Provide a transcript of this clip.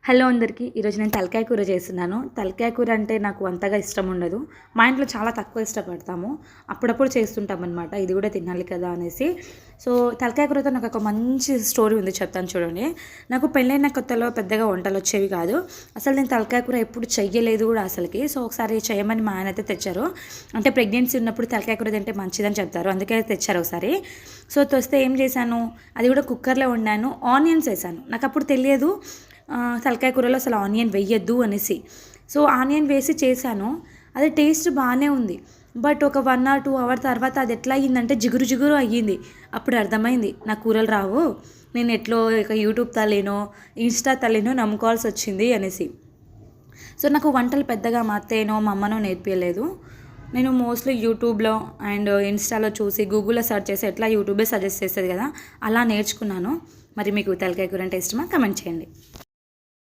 Hello అందరికీ ఈరోజు నేను తలకాయ కూర చేస్తున్నాను. తలకాయ కూర అంటే నాకు అంతగా ఇష్టం ఉండదు. మా ఇంట్లో చాలా తక్కువ ఇష్టపడతాము. అప్పుడప్పుడు చేస్తుంటాం అనమాట. ఇది కూడా తినాలి కదా అనేసి. సో తలకాయ కూరతో నాకు ఒక మంచి స్టోరీ ఉంది, చెప్తాను చూడండి. నాకు పెళ్ళైన కొత్తలో పెద్దగా వంటలు వచ్చేవి కాదు. అసలు నేను తలకాయ కూర ఎప్పుడు చెయ్యలేదు కూడా అసలుకి. సో ఒకసారి చేయమని మా ఆయన అయితే తెచ్చారు. అంటే ప్రెగ్నెన్సీ ఉన్నప్పుడు తలకాయ కూర తింటే మంచిదని చెప్తారు, అందుకే తెచ్చారు ఒకసారి. సో తెస్తే ఏం చేశాను, అది కూడా కుక్కర్లో వండాను. ఆనియన్స్ వేసాను. నాకు అప్పుడు తెలియదు తలకాయ కూరలో అసలు ఆనియన్ వేయద్దు అనేసి. సో ఆనియన్ వేసి చేశాను. అది టేస్ట్ బాగానే ఉంది. బట్ ఒక 1 or 2 hours తర్వాత అది ఎట్లా అయ్యిందంటే జిగురు జిగురు అయ్యింది. అప్పుడు అర్థమైంది నా కూరలు రావు, నేను ఎట్లో ఇక యూట్యూబ్ తల్లినో ఇన్స్టా తల్లినో నమ్ముకోవాల్సి వచ్చింది అనేసి. సో నాకు వంటలు పెద్దగా మా అత్తయ్యనో మా అమ్మనో నేర్పించలేదు. నేను మోస్ట్లీ యూట్యూబ్లో అండ్ ఇన్స్టాలో చూసి గూగుల్లో సెర్చ్ చేసి ఎట్లా యూట్యూబే సజెస్ట్ చేస్తుంది కదా, అలా నేర్చుకున్నాను. మరి మీకు తలకాయ కూర అంటే ఇష్టమా? కమెంట్ చేయండి.